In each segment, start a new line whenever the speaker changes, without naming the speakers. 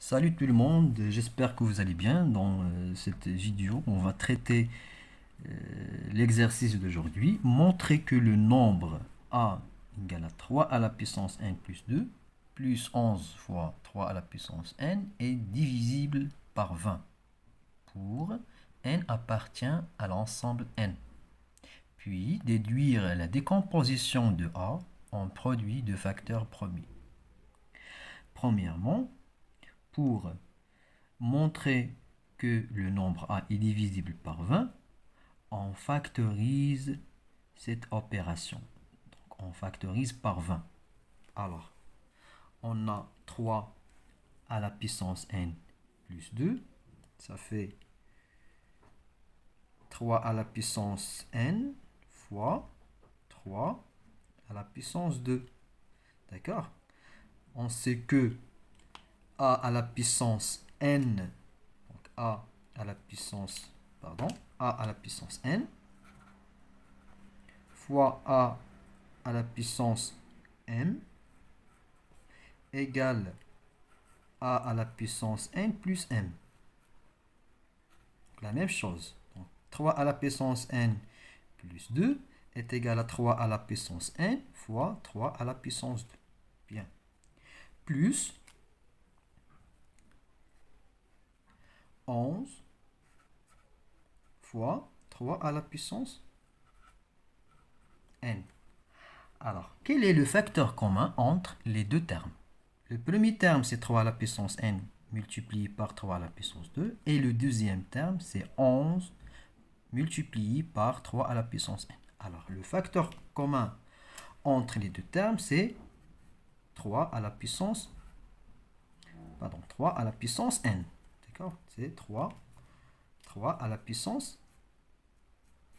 Salut tout le monde, j'espère que vous allez bien. Dans cette vidéo, on va traiter l'exercice d'aujourd'hui. Montrer que le nombre a égale à 3 à la puissance n plus 2 plus 11 fois 3 à la puissance n est divisible par 20 pour n appartient à l'ensemble n. Puis déduire la décomposition de a en produit de facteurs premiers. Premièrement, pour montrer que le nombre A est divisible par 20, on factorise cette opération. Donc, on factorise par 20. Alors, on a 3 à la puissance n plus 2. Ça fait 3 à la puissance n fois 3 à la puissance 2. D'accord? On sait que a à la puissance n, donc a à la puissance n, fois a à la puissance m, égale a à la puissance n plus m. Donc, la même chose. Donc, 3 à la puissance n plus 2 est égal à 3 à la puissance n fois 3 à la puissance 2. Bien. Plus 11 fois 3 à la puissance n. Alors, quel est le facteur commun entre les deux termes? Le premier terme, c'est 3 à la puissance n multiplié par 3 à la puissance 2. Et le deuxième terme, c'est 11 multiplié par 3 à la puissance n. Alors, le facteur commun entre les deux termes, c'est 3 à la puissance n. D'accord? C'est 3 à la puissance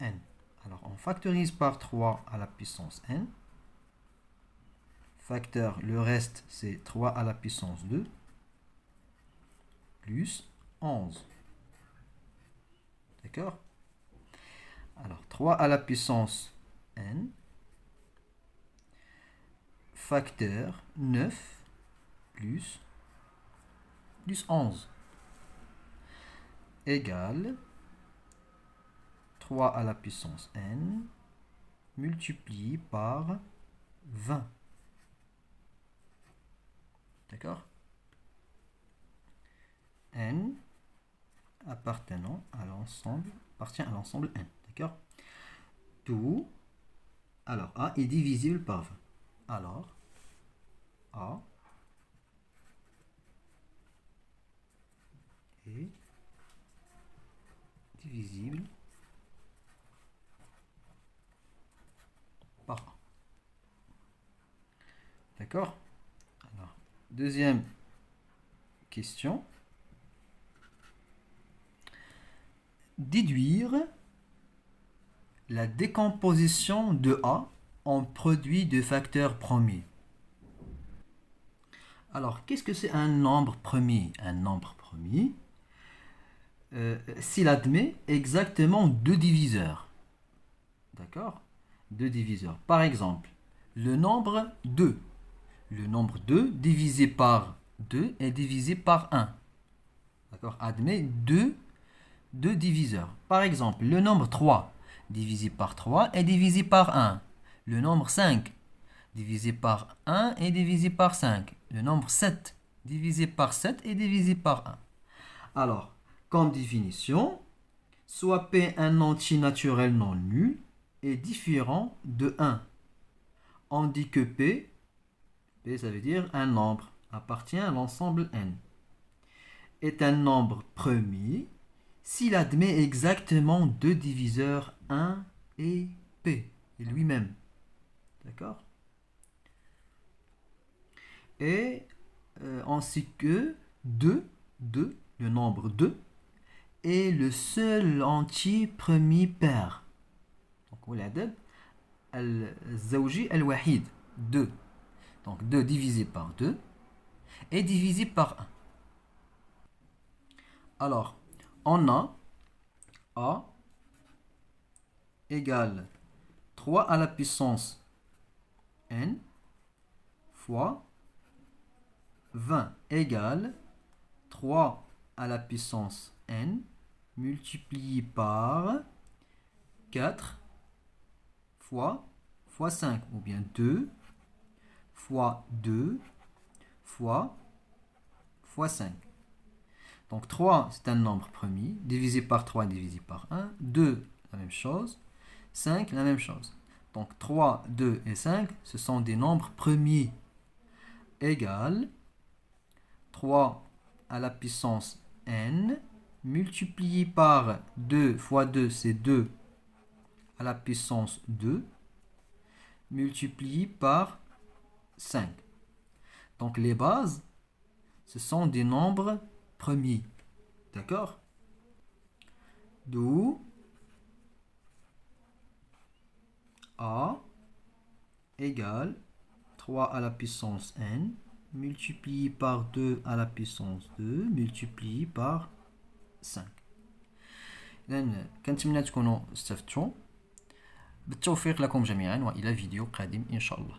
n. Alors, on factorise par 3 à la puissance n. Facteur, le reste, c'est 3 à la puissance 2 plus 11. D'accord? Alors, 3 à la puissance n. Facteur 9 plus 11 égale 3 à la puissance n multiplié par 20. D'accord? N appartient à l'ensemble n. D'accord? Tout. Alors, A est divisible par 20. Alors, A est divisible par 1. D'accord? Alors, deuxième question. Déduire la décomposition de A en produit de facteurs premiers. Alors, qu'est-ce que c'est un nombre premier? Un nombre premier, s'il admet exactement deux diviseurs. D'accord? Deux diviseurs. Par exemple, le nombre 2. Le nombre 2 divisé par 2 est divisé par 1. D'accord? Admet deux diviseurs. Par exemple, le nombre 3 divisé par 3 est divisé par 1. Le nombre 5 divisé par 1 est divisé par 5. Le nombre 7 divisé par 7 est divisé par 1. Alors, comme définition, soit P un entier naturel non nul est différent de 1. On dit que P ça veut dire un nombre appartient à l'ensemble n, est un nombre premier s'il admet exactement deux diviseurs 1 et P, et lui-même. D'accord? Et ainsi que 2, le nombre 2, est le seul entier premier pair. Donc, والعدد الزوجي الوحيد 2. Donc 2 divisé par 2 est divisé par 1. Alors, on a A égale 3 à la puissance n fois 20 égale 3 à la puissance n multiplié par 4 fois 5, ou bien 2 fois 2 fois 5. Donc 3, c'est un nombre premier, divisé par 3, divisé par 1. 2, la même chose. 5, la même chose. Donc 3, 2 et 5, ce sont des nombres premiers. Égale 3 à la puissance n, multiplié par 2 fois 2, c'est 2 à la puissance 2, multiplié par 5. Donc les bases, ce sont des nombres premiers. D'accord? D'où A égale 3 à la puissance n multiplié par 2 à la puissance 2 multiplié par 5. إذن كنتمنى تكونوا استفدتوا. بالتوفيق لكم جميعا وإلى فيديو قادم إن شاء الله.